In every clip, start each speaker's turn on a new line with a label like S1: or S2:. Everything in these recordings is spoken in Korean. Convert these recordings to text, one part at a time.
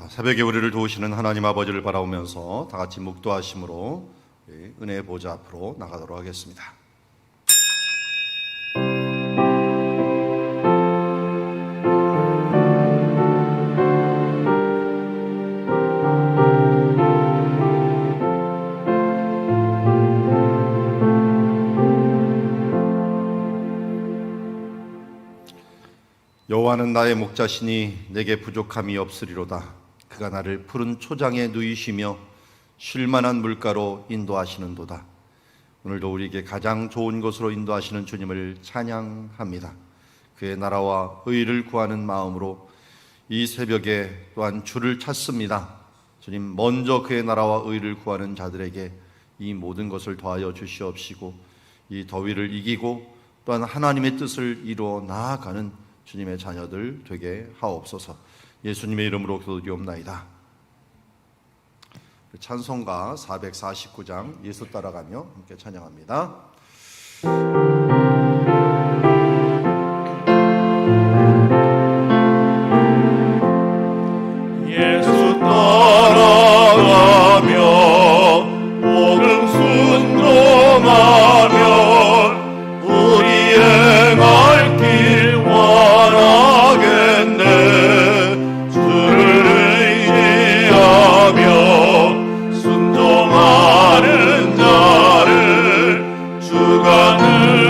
S1: 새벽에 우리를 도우시는 하나님 아버지를 바라보면서 다 같이 묵도하심으로 은혜의 보좌 앞으로 나가도록 하겠습니다. 여호와는 나의 목자시니 내게 부족함이 없으리로다. 그가 나를 푸른 초장에 누이시며 쉴만한 물가로 인도하시는도다. 오늘도 우리에게 가장 좋은 곳으로 인도하시는 주님을 찬양합니다. 그의 나라와 의를 구하는 마음으로 이 새벽에 또한 주를 찾습니다. 주님, 먼저 그의 나라와 의를 구하는 자들에게 이 모든 것을 더하여 주시옵시고 이 더위를 이기고 또한 하나님의 뜻을 이루어 나아가는 주님의 자녀들 되게 하옵소서. 예수님의 이름으로 기도드리옵나이다. 찬송가 449장 예수 따라가며 함께 찬양합니다.
S2: 예수 따라가며 복음 순종하며 우리의 갈 길 원하겠네. 주를 의지하며 순종하는 자를 주가 늘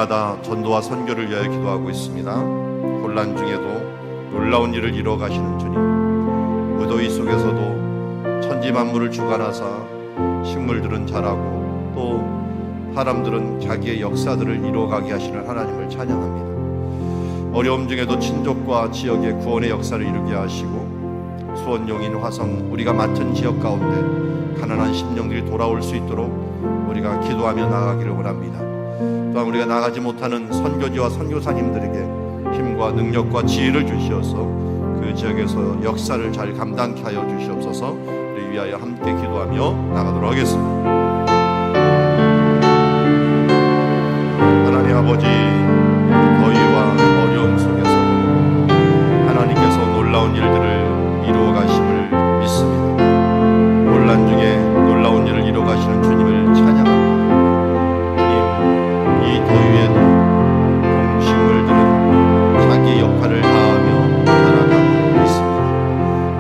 S1: 예배마다 전도와 선교를 위하여 기도하고 있습니다. 혼란 중에도 놀라운 일을 이루어 가시는 주님, 무더위 속에서도 천지 만물을 주관하사 식물들은 자라고 또 사람들은 자기의 역사들을 이루어가게 하시는 하나님을 찬양합니다. 어려움 중에도 친족과 지역의 구원의 역사를 이루게 하시고 수원, 용인, 화성 우리가 맡은 지역 가운데 가난한 심령들이 돌아올 수 있도록 우리가 기도하며 나아가기를 원합니다. 또한 우리가 나가지 못하는 선교지와 선교사님들에게 힘과 능력과 지혜를 주시어서 그 지역에서 역사를 잘 감당케 하여 주시옵소서. 우리 위하여 함께 기도하며 나가도록 하겠습니다. 하나님 아버지, 더위와 어려움 속에서도 하나님께서 놀라운 일들을 이루어 가심을 믿습니다. 혼란 중에 놀라운 일을 이루어 가시는 주님을 찬양합니다. 주님, 이 더위에도 동식물들은 자기 역할을 다하며 살아가고 있습니다.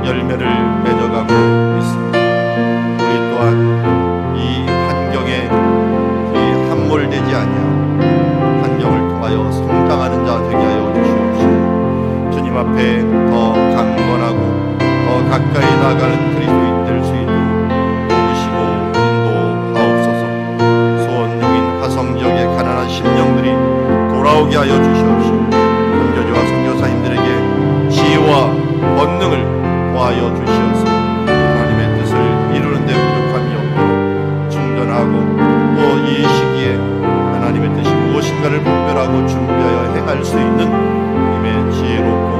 S1: 열매를 맺어가고 있습니다. 우리 또한 이 환경에 함몰되지 아니하고 환경을 통하여 성장하는 자 되게 하여 주시옵시고, 주님 앞에 더 강건하고 더 가까이 나가는 그리스도인 될 수 있도록 도우시고 인도하옵소서. 수원, 용인, 화성 지역의 가난한 심령들이 돌아오게 하여 주시옵시고, 선교지와 선교사님들에게 지혜와 권능을 더하여 주시옵소서. 하나님의 뜻을 이루는 데 부족함이 없도록 충전하고 또 이 시기에 하나님의 뜻이 무엇인가를 분별하고 준비하여 행할 수 있는 주님의 지혜롭고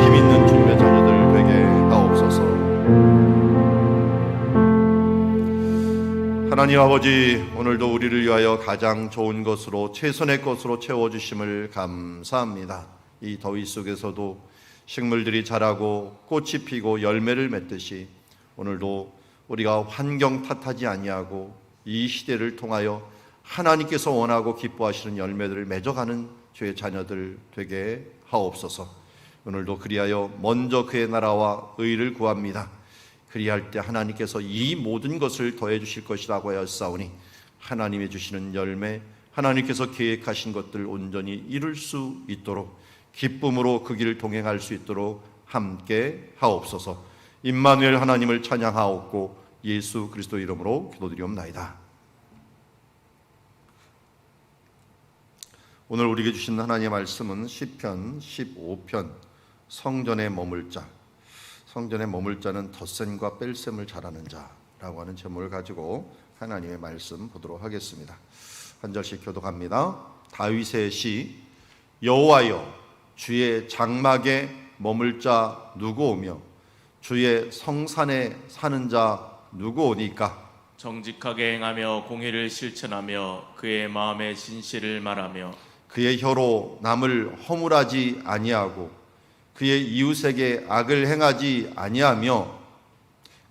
S1: 힘있는 주님의 자녀들 되게 하옵소서. 하나님 아버지, 오늘도 우리를 위하여 가장 좋은 것으로 최선의 것으로 채워주심을 감사합니다. 이 더위 속에서도 식물들이 자라고 꽃이 피고 열매를 맺듯이 오늘도 우리가 환경 탓하지 아니하고 이 시대를 통하여 하나님께서 원하고 기뻐하시는 열매들을 맺어가는 주의 자녀들 되게 하옵소서. 오늘도 그리하여 먼저 그의 나라와 의를 구합니다. 그리할 때 하나님께서 이 모든 것을 더해 주실 것이라고 하였사오니 하나님이 주시는 열매, 하나님께서 계획하신 것들 온전히 이룰 수 있도록 기쁨으로 그 길을 동행할 수 있도록 함께 하옵소서. 임마누엘 하나님을 찬양하옵고 예수 그리스도 이름으로 기도드리옵나이다. 오늘 우리에게 주신 하나님의 말씀은 시편 15편 성전에 머물 자. 성전에 머물 자는 덧셈과 뺄셈을 잘하는 자라고 하는 제목을 가지고 하나님의 말씀 보도록 하겠습니다. 한 절씩 교독합니다. 다윗의 시. 여호와여, 주의 장막에 머물 자 누구 오며 주의 성산에 사는 자 누구 오니까?
S3: 정직하게 행하며 공의를 실천하며 그의 마음의 진실을 말하며
S1: 그의 혀로 남을 허물하지 아니하고 그의 이웃에게 악을 행하지 아니하며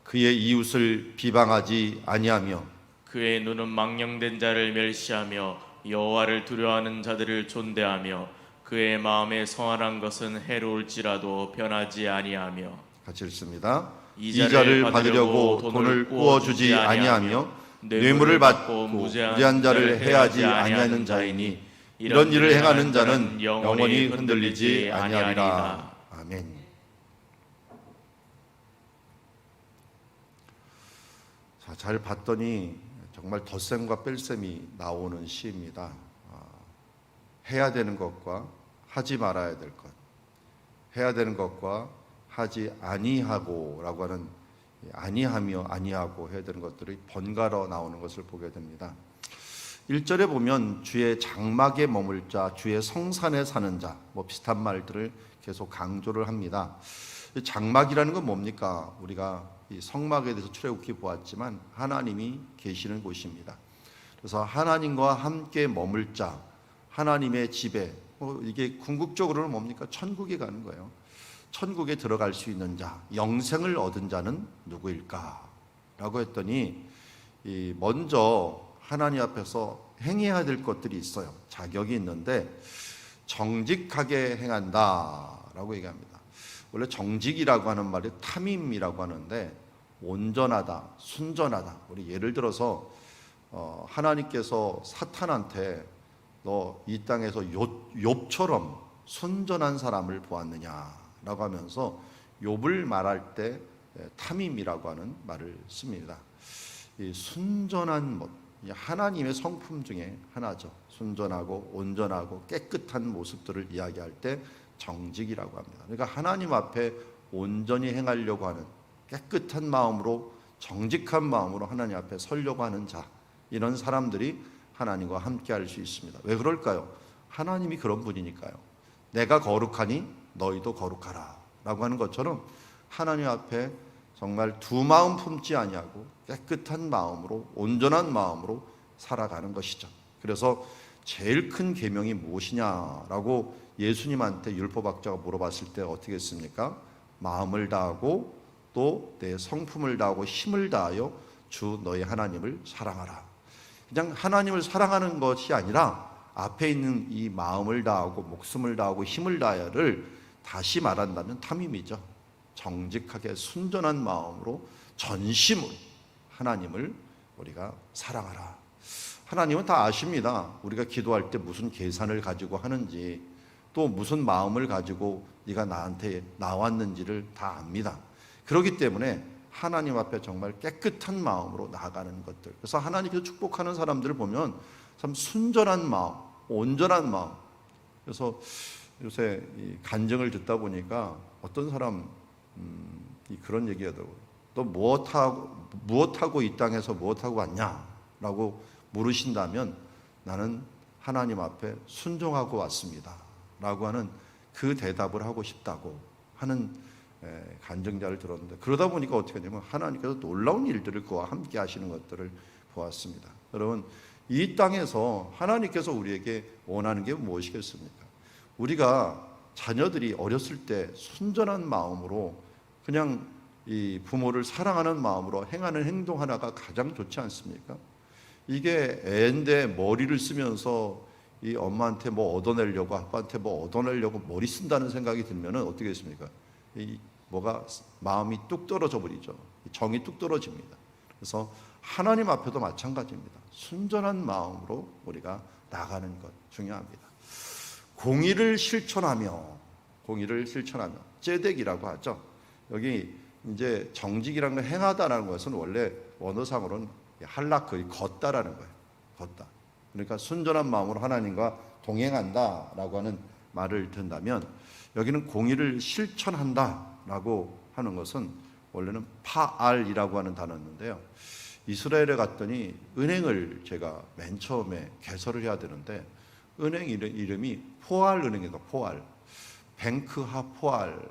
S1: 그의 이웃을 비방하지 아니하며
S3: 그의 눈은 망령된 자를 멸시하며 여호와를 두려워하는 자들을 존대하며 그의 마음에 성안한 것은 해로울지라도 변하지 아니하며.
S1: 같이 읽습니다.
S3: 이자를 받으려고 돈을 꾸어주지 아니하며
S1: 뇌물을 받고 무죄한 자를 해하지 아니하는 자이니 이런 일을 행하는 자는 영원히 흔들리지 아니하리라. 아멘. 자, 잘 봤더니 정말 덧셈과 뺄셈이 나오는 시입니다. 해야 되는 것과 하지 말아야 될 것, 해야 되는 것과 하지 아니하고라고 하는 아니하며 아니하고 해야 되는 것들이 번갈아 나오는 것을 보게 됩니다. 1절에 보면 주의 장막에 머물 자, 주의 성산에 사는 자, 뭐 비슷한 말들을 계속 강조를 합니다. 장막이라는 건 뭡니까? 우리가 이 성막에 대해서 출애굽기 보았지만 하나님이 계시는 곳입니다. 그래서 하나님과 함께 머물 자, 하나님의 집에, 이게 궁극적으로는 뭡니까? 천국에 가는 거예요. 천국에 들어갈 수 있는 자, 영생을 얻은 자는 누구일까? 라고 했더니 먼저 하나님 앞에서 행해야 될 것들이 있어요. 자격이 있는데 정직하게 행한다라고 얘기합니다. 원래 정직이라고 하는 말이 탐임이라고 하는데 온전하다, 순전하다. 우리 예를 들어서 하나님께서 사탄한테 너 이 땅에서 욥처럼 순전한 사람을 보았느냐라고 하면서 욥을 말할 때 탐임이라고 하는 말을 씁니다. 이 순전한 것, 하나님의 성품 중에 하나죠. 순전하고 온전하고 깨끗한 모습들을 이야기할 때 정직이라고 합니다. 그러니까 하나님 앞에 온전히 행하려고 하는, 깨끗한 마음으로, 정직한 마음으로 하나님 앞에 서려고 하는 자, 이런 사람들이 하나님과 함께 할 수 있습니다. 왜 그럴까요? 하나님이 그런 분이니까요. 내가 거룩하니 너희도 거룩하라 라고 하는 것처럼 하나님 앞에 정말 두 마음 품지 아니하고 깨끗한 마음으로, 온전한 마음으로 살아가는 것이죠. 그래서 제일 큰 계명이 무엇이냐라고 예수님한테 율법학자가 물어봤을 때 어떻게 했습니까? 마음을 다하고 또 내 성품을 다하고 힘을 다하여 주 너희 하나님을 사랑하라. 그냥 하나님을 사랑하는 것이 아니라 앞에 있는 이 마음을 다하고 목숨을 다하고 힘을 다하여를 다시 말한다면 탐임이죠. 정직하게 순전한 마음으로 전심으로 하나님을 우리가 사랑하라. 하나님은 다 아십니다. 우리가 기도할 때 무슨 계산을 가지고 하는지, 또 무슨 마음을 가지고 네가 나한테 나왔는지를 다 압니다. 그렇기 때문에 하나님 앞에 정말 깨끗한 마음으로 나아가는 것들, 그래서 하나님께서 축복하는 사람들을 보면 참 순전한 마음, 온전한 마음. 그래서 요새 이 간증을 듣다 보니까 어떤 사람 그런 얘기하더라고요. 또 무엇하고 이 땅에서 무엇하고 왔냐라고 물으신다면 나는 하나님 앞에 순종하고 왔습니다 라고 하는 그 대답을 하고 싶다고 하는 간증자를 들었는데, 그러다 보니까 어떻게 하냐면 하나님께서 놀라운 일들을 그와 함께 하시는 것들을 보았습니다. 여러분, 이 땅에서 하나님께서 우리에게 원하는 게 무엇이겠습니까? 우리가 자녀들이 어렸을 때 순전한 마음으로 그냥 이 부모를 사랑하는 마음으로 행하는 행동 하나가 가장 좋지 않습니까? 이게 애인데 머리를 쓰면서 이 엄마한테 뭐 얻어내려고, 아빠한테 뭐 얻어내려고 머리 쓴다는 생각이 들면 어떻게 했습니까? 이 뭐가 마음이 뚝 떨어져 버리죠. 정이 뚝 떨어집니다. 그래서 하나님 앞에도 마찬가지입니다. 순전한 마음으로 우리가 나가는 것 중요합니다. 공의를 실천하며 째덱이라고 하죠. 여기 이제 정직이라는 걸 행하다라는 것은 원래 원어상으로는 할라크, 걷다라는 거예요. 걷다. 그러니까 순전한 마음으로 하나님과 동행한다라고 하는 말을 든다면, 여기는 공의를 실천한다라고 하는 것은 원래는 파알이라고 하는 단어였는데요. 이스라엘에 갔더니 은행을 제가 맨 처음에 개설을 해야 되는데 은행 이름이 포알 은행이다. 포알. 뱅크하 포알.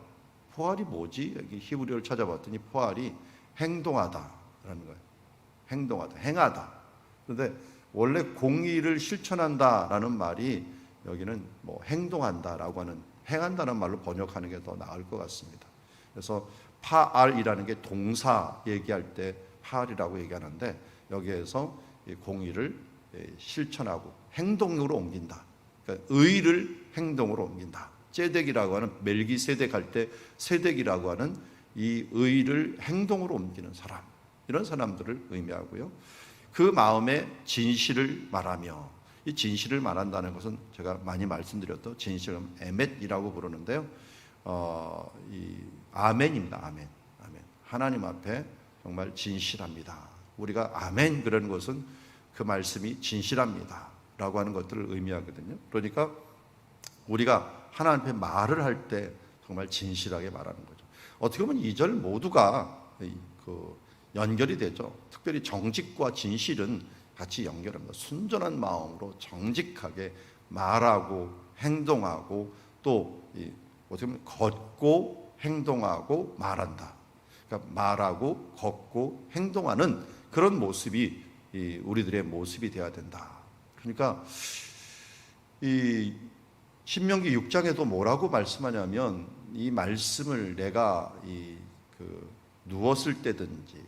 S1: 포알이 뭐지? 여기 히브리어를 찾아봤더니 포알이 행동하다라는 거예요. 행동하다, 행하다. 그런데 원래 공의를 실천한다라는 말이 여기는 뭐 행동한다라고 하는, 행한다는 말로 번역하는 게 더 나을 것 같습니다. 그래서 파알이라는 게 동사 얘기할 때 파알이라고 얘기하는데, 여기에서 공의를 실천하고 행동으로 옮긴다. 그러니까 의를 행동으로 옮긴다. 째덱이라고 하는, 멜기세덱 할 때 세덱이라고 하는 이 의를 행동으로 옮기는 사람, 이런 사람들을 의미하고요. 그 마음의 진실을 말하며, 이 진실을 말한다는 것은 제가 많이 말씀드렸던 진실은 에멧이라고 부르는데요. 이 아멘입니다. 아멘. 하나님 앞에 정말 진실합니다. 우리가 아멘 그러는 것은 그 말씀이 진실합니다라고 하는 것들을 의미하거든요. 그러니까 우리가 하나님 앞에 말을 할 때 정말 진실하게 말하는 거죠. 어떻게 보면 2절 모두가 연결이 되죠. 특별히 정직과 진실은 같이 연결합니다. 순전한 마음으로 정직하게 말하고 행동하고, 또 어떻게 보면 걷고 행동하고 말한다. 그러니까 말하고 걷고 행동하는 그런 모습이 우리들의 모습이 되어야 된다. 그러니까 이 신명기 6장에도 뭐라고 말씀하냐면, 이 말씀을 내가 누웠을 때든지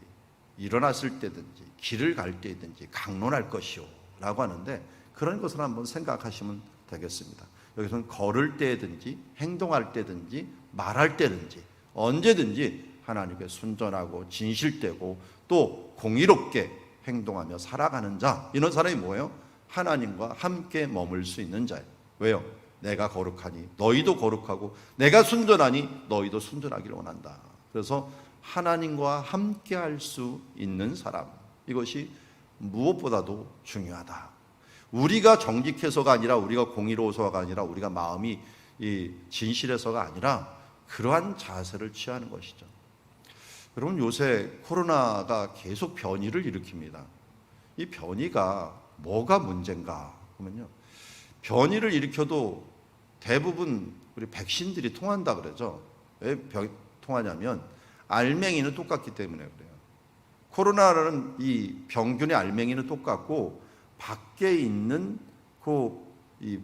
S1: 일어났을 때든지 길을 갈 때든지 강론할 것이요 라고 하는데, 그런 것을 한번 생각하시면 되겠습니다. 여기서는 걸을 때든지 행동할 때든지 말할 때든지 언제든지 하나님께 순전하고 진실되고 또 공의롭게 행동하며 살아가는 자, 이런 사람이 뭐예요? 하나님과 함께 머물 수 있는 자예요. 왜요? 내가 거룩하니 너희도 거룩하고 내가 순전하니 너희도 순전하기를 원한다. 그래서 하나님과 함께 할 수 있는 사람, 이것이 무엇보다도 중요하다. 우리가 정직해서가 아니라, 우리가 공의로워서가 아니라, 우리가 마음이 진실해서가 아니라 그러한 자세를 취하는 것이죠. 여러분, 요새 코로나가 계속 변이를 일으킵니다. 이 변이가 뭐가 문제인가 하면요, 변이를 일으켜도 대부분 우리 백신들이 통한다 그러죠. 왜 통하냐면 알맹이는 똑같기 때문에 그래요. 코로나라는 이 병균의 알맹이는 똑같고 밖에 있는 이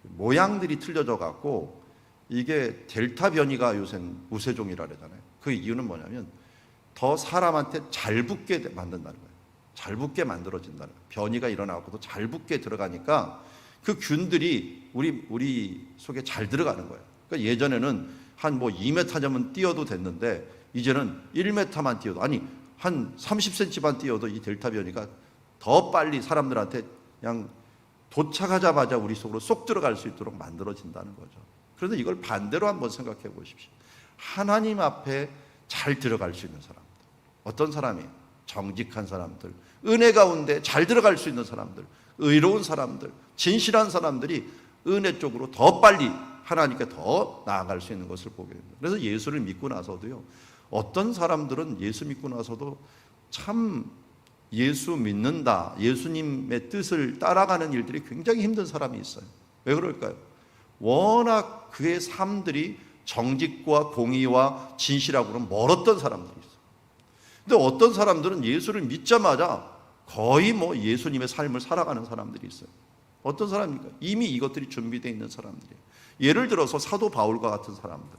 S1: 모양들이 틀려져 갖고, 이게 델타 변이가 요새는 우세종이라 그러잖아요. 그 이유는 뭐냐면 더 사람한테 잘 붙게 만든다는 거예요. 잘 붙게 만들어진다는 거예요. 변이가 일어나고도 잘 붙게 들어가니까 그 균들이 우리 속에 잘 들어가는 거예요. 그러니까 예전에는 한 2m쯤은 뛰어도 됐는데 이제는 1m만 뛰어도, 아니 한 30cm만 뛰어도 이 델타 변이가 더 빨리 사람들한테 그냥 도착하자마자 우리 속으로 쏙 들어갈 수 있도록 만들어진다는 거죠. 그런데 이걸 반대로 한번 생각해 보십시오. 하나님 앞에 잘 들어갈 수 있는 사람들, 어떤 사람이에요? 정직한 사람들, 은혜 가운데 잘 들어갈 수 있는 사람들, 의로운 사람들, 진실한 사람들이 은혜 쪽으로 더 빨리 하나님께 더 나아갈 수 있는 것을 보게 됩니다. 그래서 예수를 믿고 나서도요, 어떤 사람들은 예수 믿고 나서도 참 예수 믿는다, 예수님의 뜻을 따라가는 일들이 굉장히 힘든 사람이 있어요. 왜 그럴까요? 워낙 그의 삶들이 정직과 공의와 진실하고는 멀었던 사람들이 있어요. 근데 어떤 사람들은 예수를 믿자마자 거의 예수님의 삶을 살아가는 사람들이 있어요. 어떤 사람입니까? 이미 이것들이 준비되어 있는 사람들이에요. 예를 들어서 사도 바울과 같은 사람들.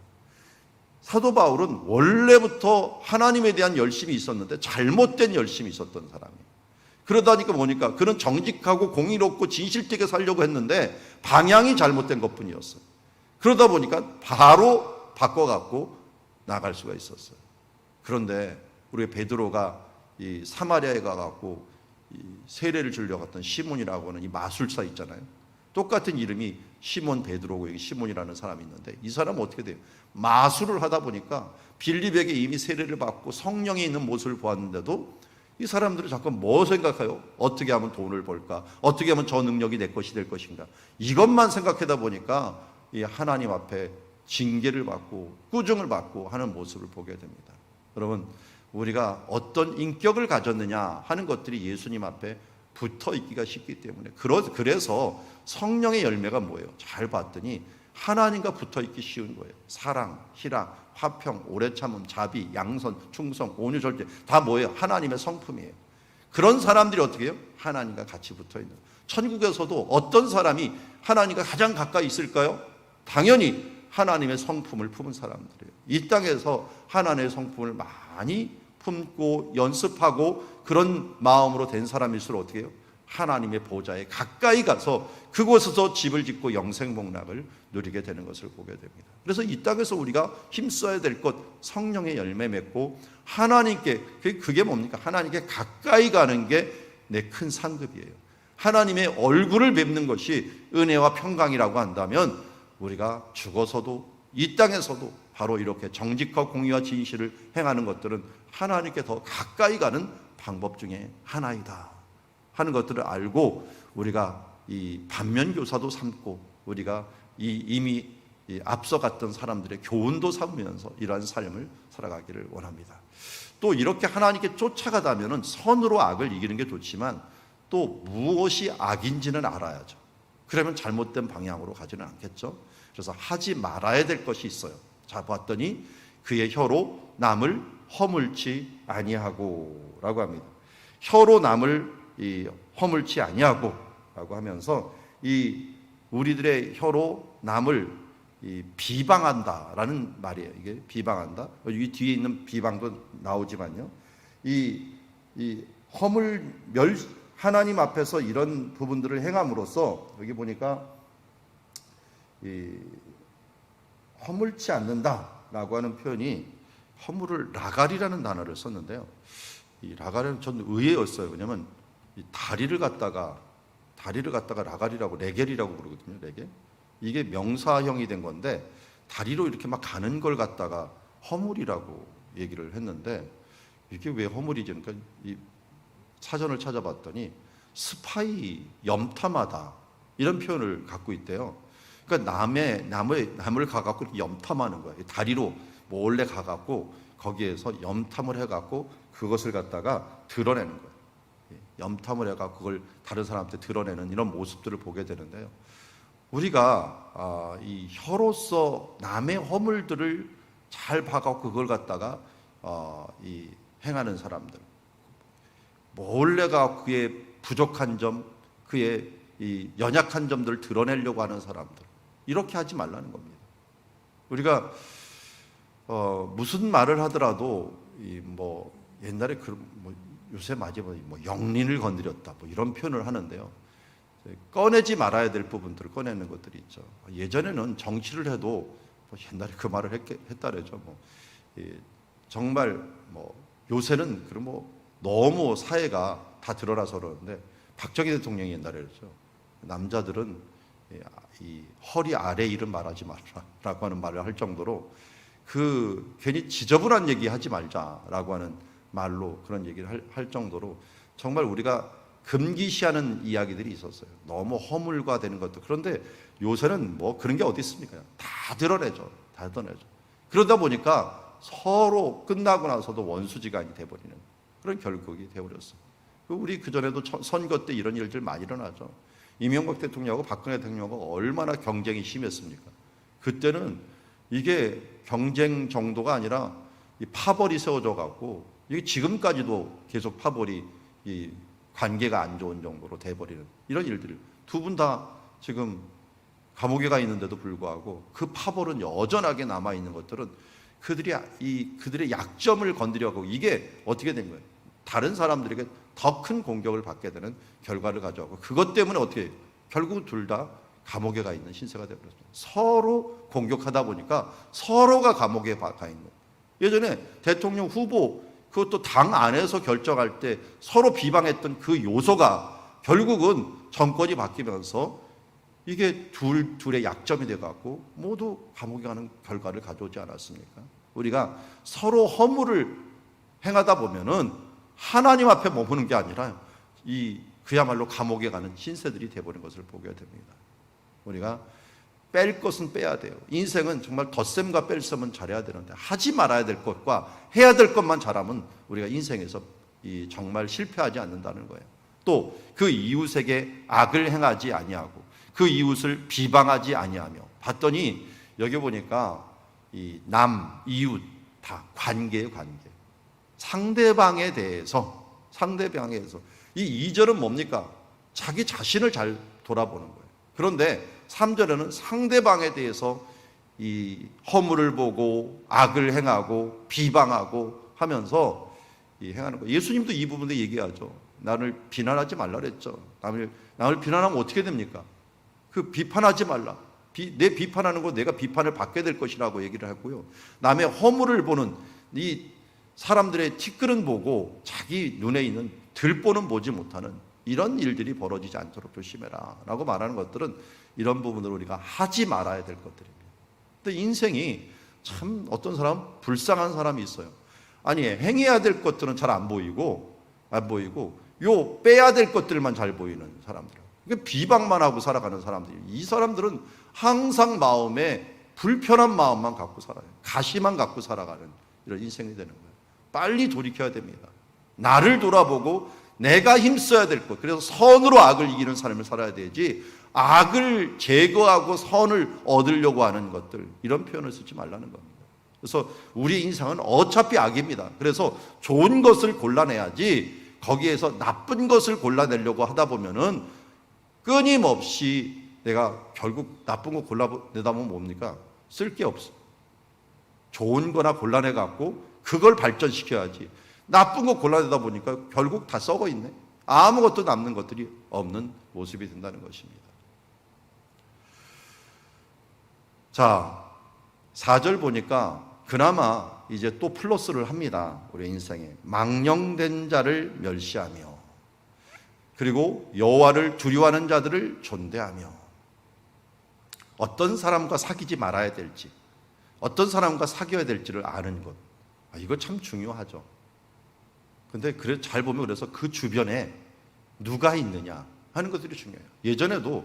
S1: 사도 바울은 원래부터 하나님에 대한 열심이 있었는데 잘못된 열심이 있었던 사람이에요. 그러다니까 뭐니까 그는 정직하고 공의롭고 진실되게 살려고 했는데 방향이 잘못된 것뿐이었어요. 그러다 보니까 바로 바꿔갖고 나갈 수가 있었어요. 그런데 우리 베드로가 이 사마리아에 가갖고 이 세례를 주려고 했던 시몬이라고 하는 이 마술사 있잖아요. 똑같은 이름이 시몬 베드로고, 여기 시몬이라는 사람이 있는데 이 사람은 어떻게 돼요? 마술을 하다 보니까 빌립에게 이미 세례를 받고 성령이 있는 모습을 보았는데도 이 사람들은 자꾸 뭐 생각해요? 어떻게 하면 돈을 벌까? 어떻게 하면 저 능력이 내 것이 될 것인가? 이것만 생각하다 보니까 이 하나님 앞에 징계를 받고 꾸중을 받고 하는 모습을 보게 됩니다. 여러분, 우리가 어떤 인격을 가졌느냐 하는 것들이 예수님 앞에 붙어 있기가 쉽기 때문에, 그래서 성령의 열매가 뭐예요? 잘 봤더니 하나님과 붙어 있기 쉬운 거예요. 사랑, 희락, 화평, 오래 참음, 자비, 양선, 충성, 온유, 절제, 다 뭐예요? 하나님의 성품이에요. 그런 사람들이 어떻게 해요? 하나님과 같이 붙어 있는 거예요. 천국에서도 어떤 사람이 하나님과 가장 가까이 있을까요? 당연히 하나님의 성품을 품은 사람들이에요. 이 땅에서 하나님의 성품을 많이 품고 연습하고 그런 마음으로 된 사람일수록 어떻게 해요? 하나님의 보좌에 가까이 가서 그곳에서 집을 짓고 영생복락을 누리게 되는 것을 보게 됩니다. 그래서 이 땅에서 우리가 힘써야 될 것, 성령의 열매 맺고 하나님께, 그게 뭡니까? 하나님께 가까이 가는 게 내 큰 상급이에요. 하나님의 얼굴을 뵙는 것이 은혜와 평강이라고 한다면 우리가 죽어서도 이 땅에서도 바로 이렇게 정직과 공의와 진실을 행하는 것들은 하나님께 더 가까이 가는 방법 중에 하나이다 하는 것들을 알고 우리가 이 반면교사도 삼고 우리가 이미 앞서갔던 사람들의 교훈도 삼으면서 이러한 삶을 살아가기를 원합니다. 또 이렇게 하나님께 쫓아가다면 선으로 악을 이기는 게 좋지만 또 무엇이 악인지는 알아야죠. 그러면 잘못된 방향으로 가지는 않겠죠. 그래서 하지 말아야 될 것이 있어요. 자, 봤더니 그의 혀로 남을 허물지 아니하고 라고 합니다. 혀로 남을 허물지 아니하고 라고 하면서 우리들의 혀로 남을 비방한다 라는 말이에요. 이게 비방한다. 이 뒤에 있는 비방도 나오지만요. 하나님 앞에서 이런 부분들을 행함으로써 여기 보니까 허물지 않는다라고 하는 표현이 허물을 라갈이라는 단어를 썼는데요. 이 라갈은 전 의외였어요. 왜냐하면 이 다리를 갖다가 다리를 갖다가 라갈이라고 레겔이라고 그러거든요. 레겔. 이게 명사형이 된 건데 다리로 이렇게 막 가는 걸 갖다가 허물이라고 얘기를 했는데 이게 왜 허물이지? 그러니까 이 사전을 찾아봤더니 스파이, 염탐하다 이런 표현을 갖고 있대요. 그러니까 남을 가갖고 이렇게 염탐하는 거예요. 다리로 몰래 가갖고 거기에서 염탐을 해갖고 그것을 갖다가 드러내는 거예요. 염탐을 해갖고 그걸 다른 사람한테 드러내는 이런 모습들을 보게 되는데요. 우리가 이 혀로서 남의 허물들을 잘 봐갖고 그걸 갖다가 이 행하는 사람들, 몰래가 그의 부족한 점, 그의 이 연약한 점들을 드러내려고 하는 사람들, 이렇게 하지 말라는 겁니다. 우리가 무슨 말을 하더라도 뭐 옛날에 요새 맞으면 뭐 영린을 건드렸다 뭐 이런 표현을 하는데요. 꺼내지 말아야 될 부분들을 꺼내는 것들이 있죠. 예전에는 정치를 해도 뭐 옛날에 그 말을 했다래죠. 뭐 정말 뭐 요새는 그럼 뭐 너무 사회가 다 드러나서 그러는데 박정희 대통령이 옛날에 그랬죠. 남자들은 이 허리 아래 일은 말하지 말라라고 하는 말을 할 정도로 괜히 지저분한 얘기 하지 말자라고 하는 말로 그런 얘기를 할 정도로 정말 우리가 금기시하는 이야기들이 있었어요. 너무 허물과 되는 것도. 그런데 요새는 뭐 그런 게 어디 있습니까? 다 드러내죠. 다 드러내죠. 그러다 보니까 서로 끝나고 나서도 원수지간이 돼버리는 그런 결국이 되어버렸어요. 우리 그전에도 선거 때 이런 일들 많이 일어나죠. 이명박 대통령하고 박근혜 대통령하고 얼마나 경쟁이 심했습니까? 그때는 이게 경쟁 정도가 아니라 이 파벌이 세워져 갖고 이게 지금까지도 계속 파벌이 이 관계가 안 좋은 정도로 돼버리는 이런 일들을 두 분 다 지금 감옥에 가 있는데도 불구하고 그 파벌은 여전하게 남아 있는 것들은 그들의 약점을 건드려가고 이게 어떻게 된 거예요? 다른 사람들에게 더 큰 공격을 받게 되는 결과를 가져오고 그것 때문에 어떻게 해요? 결국 둘 다 감옥에 가 있는 신세가 되어버렸습니다. 서로 공격하다 보니까 서로가 감옥에 가 있는 거예요. 예전에 대통령 후보 그것도 당 안에서 결정할 때 서로 비방했던 그 요소가 결국은 정권이 바뀌면서 이게 둘의 약점이 돼갖고 모두 감옥에 가는 결과를 가져오지 않았습니까? 우리가 서로 허물을 행하다 보면은 하나님 앞에 머무는 게 아니라 그야말로 감옥에 가는 신세들이 돼버린 것을 보게 됩니다. 우리가 뺄 것은 빼야 돼요. 인생은 정말 덧셈과 뺄셈은 잘해야 되는데 하지 말아야 될 것과 해야 될 것만 잘하면 우리가 인생에서 정말 실패하지 않는다는 거예요. 또 그 이웃에게 악을 행하지 아니하고 그 이웃을 비방하지 아니하며 봤더니 여기 보니까 이웃 다 관계예요. 관계. 상대방에 대해서 이 2절은 뭡니까? 자기 자신을 잘 돌아보는 거예요. 그런데 3절에는 상대방에 대해서 이 허물을 보고 악을 행하고 비방하고 하면서 행하는 거예요. 예수님도 이 부분에 얘기하죠. 나를 비난하지 말라 그랬죠. 남을 비난하면 어떻게 됩니까? 비판하지 말라. 내 비판하는 거 내가 비판을 받게 될 것이라고 얘기를 했고요. 남의 허물을 보는 이 사람들의 티끌은 보고 자기 눈에 있는 들보는 보지 못하는 이런 일들이 벌어지지 않도록 조심해라 라고 말하는 것들은 이런 부분으로 우리가 하지 말아야 될 것들입니다. 근데 인생이 참 어떤 사람 불쌍한 사람이 있어요. 아니 행해야 될 것들은 잘 안 보이고 요 빼야 될 것들만 잘 보이는 사람들. 그러니까 비방만 하고 살아가는 사람들이 이 사람들은 항상 마음에 불편한 마음만 갖고 살아요. 가시만 갖고 살아가는 이런 인생이 되는 거예요. 빨리 돌이켜야 됩니다. 나를 돌아보고 내가 힘써야 될 것. 그래서 선으로 악을 이기는 삶을 살아야 되지 악을 제거하고 선을 얻으려고 하는 것들 이런 표현을 쓰지 말라는 겁니다. 그래서 우리 인생은 어차피 악입니다. 그래서 좋은 것을 골라내야지 거기에서 나쁜 것을 골라내려고 하다 보면은 끊임없이 내가 결국 나쁜 거 골라내다 보면 뭡니까? 쓸 게 없어. 좋은 거나 골라내 갖고 그걸 발전시켜야지. 나쁜 거 골라내다 보니까 결국 다 썩어 있네. 아무것도 남는 것들이 없는 모습이 된다는 것입니다. 자, 4절 보니까 그나마 이제 또 플러스를 합니다. 우리 인생에 망령된 자를 멸시하며 그리고 여호와를 두려워하는 자들을 존대하며 어떤 사람과 사귀지 말아야 될지, 어떤 사람과 사귀어야 될지를 아는 것, 이거 참 중요하죠. 근데 그래 잘 보면 그래서 그 주변에 누가 있느냐 하는 것들이 중요해요. 예전에도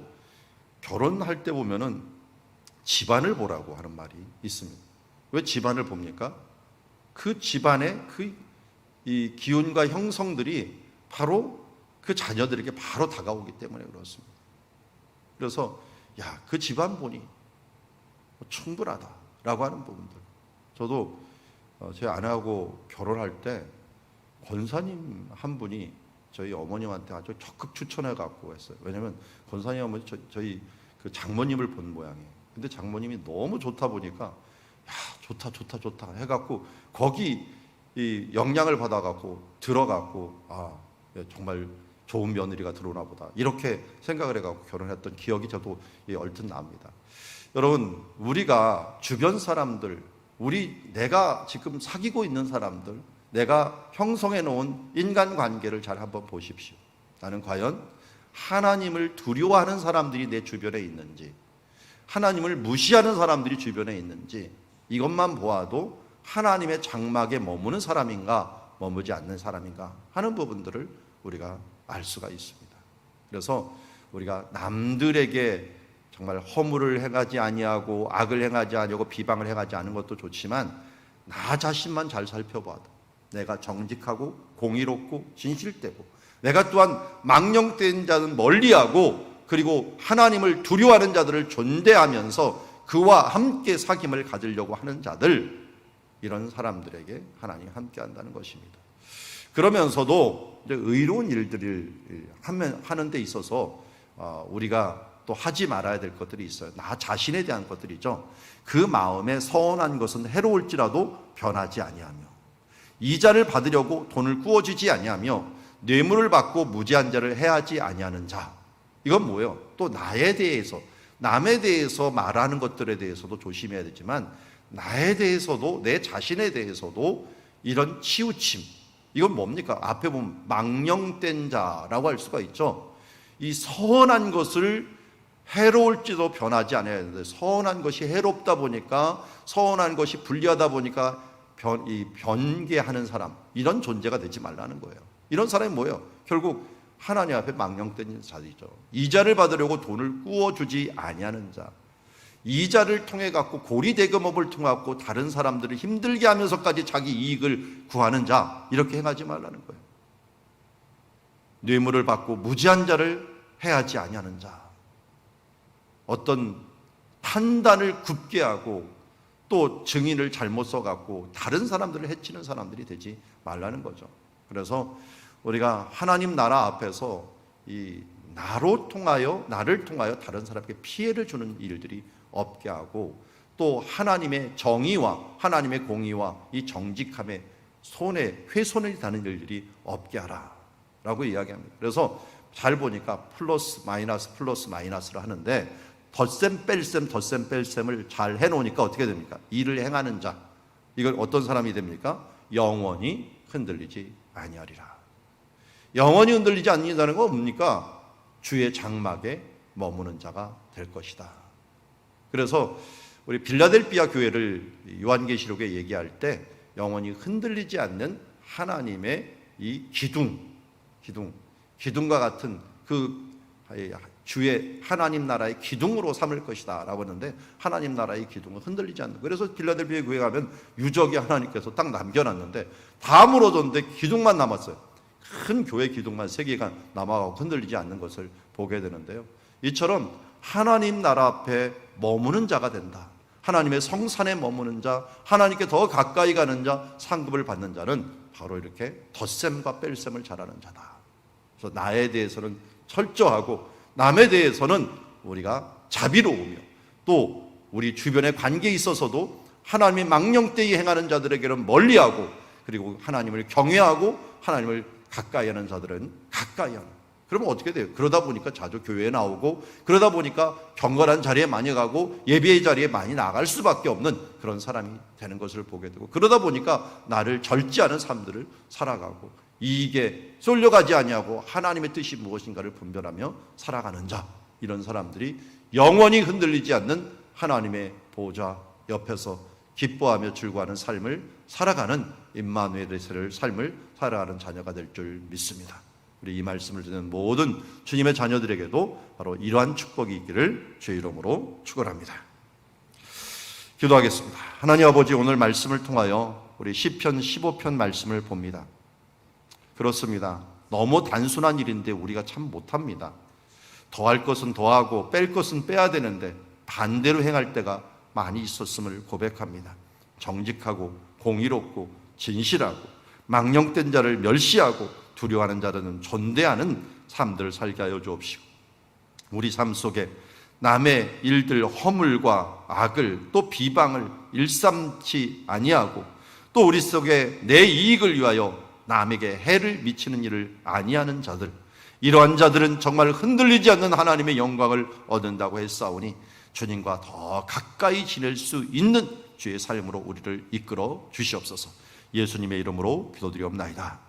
S1: 결혼할 때 보면은 집안을 보라고 하는 말이 있습니다. 왜 집안을 봅니까? 그 집안의 이 기운과 형성들이 바로 그 자녀들에게 바로 다가오기 때문에 그렇습니다. 그래서 그 집안 보니 충분하다라고 하는 부분들. 저도 제 아내하고 결혼할 때 권사님 한 분이 저희 어머님한테 아주 적극 추천해 갖고 했어요. 왜냐하면 권사님 어머니 저희 그 장모님을 본 모양이에요. 근데 장모님이 너무 좋다 보니까 좋다 해갖고 거기 이 영향을 받아갖고 들어갖고 정말 좋은 며느리가 들어오나 보다 이렇게 생각을 해갖고 결혼했던 기억이 저도 얼핏 납니다. 여러분, 우리가 주변 사람들, 내가 지금 사귀고 있는 사람들, 내가 형성해 놓은 인간관계를 잘 한번 보십시오. 나는 과연 하나님을 두려워하는 사람들이 내 주변에 있는지, 하나님을 무시하는 사람들이 주변에 있는지, 이것만 보아도 하나님의 장막에 머무는 사람인가 머무지 않는 사람인가 하는 부분들을 우리가 알 수가 있습니다. 그래서 우리가 남들에게 정말 허물을 행하지 아니하고 악을 행하지 아니하고 비방을 행하지 않은 것도 좋지만 나 자신만 잘 살펴봐도 내가 정직하고 공의롭고 진실되고 내가 또한 망령된 자는 멀리하고 그리고 하나님을 두려워하는 자들을 존대하면서 그와 함께 사귐을 가지려고 하는 자들, 이런 사람들에게 하나님이 함께 한다는 것입니다. 그러면서도 이제 의로운 일들을 하는 데 있어서 우리가 또 하지 말아야 될 것들이 있어요. 나 자신에 대한 것들이죠. 그 마음에 서운한 것은 해로울지라도 변하지 아니하며 이자를 받으려고 돈을 꾸어주지 아니하며 뇌물을 받고 무지한 자를 해하지 아니하는 자. 이건 뭐예요? 또 나에 대해서, 남에 대해서 말하는 것들에 대해서도 조심해야 되지만 나에 대해서도, 내 자신에 대해서도 이런 치우침, 이건 뭡니까? 앞에 보면 망령된 자라고 할 수가 있죠. 이 선한 것을 해로울지도 변하지 않아야 되는데 선한 것이 해롭다 보니까, 선한 것이 불리하다 보니까 변개하는 사람, 이런 존재가 되지 말라는 거예요. 이런 사람이 뭐예요? 결국 하나님 앞에 망령된 자이죠. 이자를 받으려고 돈을 꾸어주지 아니하는 자, 이자를 통해 갖고 고리대금업을 통해 갖고 다른 사람들을 힘들게 하면서까지 자기 이익을 구하는 자, 이렇게 행하지 말라는 거예요. 뇌물을 받고 무지한 자를 해하지 아니하는 자, 어떤 판단을 굽게 하고 또 증인을 잘못 써갖고 다른 사람들을 해치는 사람들이 되지 말라는 거죠. 그래서 우리가 하나님 나라 앞에서 이 나를 통하여 다른 사람에게 피해를 주는 일들이 없게 하고 또 하나님의 정의와 하나님의 공의와 이 정직함에 훼손이 되는 일들이 없게 하라 라고 이야기합니다. 그래서 잘 보니까 플러스 마이너스를 하는데 덧셈 뺄셈을 잘 해놓으니까 어떻게 됩니까? 일을 행하는 자, 이걸 어떤 사람이 됩니까? 영원히 흔들리지 아니하리라. 영원히 흔들리지 않는다는 건 뭡니까? 주의 장막에 머무는 자가 될 것이다. 그래서 우리 빌라델비아 교회를 요한계시록에 얘기할 때 영원히 흔들리지 않는 하나님의 이 기둥과 같은 그 주의 하나님 나라의 기둥으로 삼을 것이다 라고 하는데 하나님 나라의 기둥은 흔들리지 않는. 그래서 빌라델비아 교회 가면 유적이 하나님께서 딱 남겨놨는데 다 무너졌는데 기둥만 남았어요. 큰 교회 기둥만 3개가 남아가고 흔들리지 않는 것을 보게 되는데요. 이처럼 하나님 나라 앞에 머무는 자가 된다. 하나님의 성산에 머무는 자, 하나님께 더 가까이 가는 자, 상급을 받는 자는 바로 이렇게 덧셈과 뺄셈을 잘하는 자다. 그래서 나에 대해서는 철저하고 남에 대해서는 우리가 자비로우며 또 우리 주변의 관계에 있어서도 하나님의 망령되이 행하는 자들에게는 멀리하고 그리고 하나님을 경외하고 하나님을 가까이 하는 자들은 가까이 하는. 그러면 어떻게 돼요? 그러다 보니까 자주 교회에 나오고 그러다 보니까 경건한 자리에 많이 가고 예배의 자리에 많이 나갈 수밖에 없는 그런 사람이 되는 것을 보게 되고 그러다 보니까 나를 절제하는 삶들을 살아가고 이익에 쏠려가지 아니하고 하나님의 뜻이 무엇인가를 분별하며 살아가는 자, 이런 사람들이 영원히 흔들리지 않는 하나님의 보좌 옆에서 기뻐하며 즐거워하는 삶을 살아가는 임마누엘의 삶을 살아가는 자녀가 될 줄 믿습니다. 우리 이 말씀을 듣는 모든 주님의 자녀들에게도 바로 이러한 축복이 있기를 주의 이름으로 축원합니다. 기도하겠습니다. 하나님 아버지, 오늘 말씀을 통하여 우리 시편 15편 말씀을 봅니다. 그렇습니다. 너무 단순한 일인데 우리가 참 못합니다. 더할 것은 더하고 뺄 것은 빼야 되는데 반대로 행할 때가 많이 있었음을 고백합니다. 정직하고 공의롭고 진실하고 망령된 자를 멸시하고 두려워하는 자들은 존대하는 삶들을 살게 하여 주옵시고, 우리 삶 속에 남의 일들 허물과 악을 또 비방을 일삼지 아니하고 또 우리 속에 내 이익을 위하여 남에게 해를 미치는 일을 아니하는 자들, 이러한 자들은 정말 흔들리지 않는 하나님의 영광을 얻는다고 했사오니 주님과 더 가까이 지낼 수 있는 주의 삶으로 우리를 이끌어 주시옵소서. 예수님의 이름으로 기도드리옵나이다.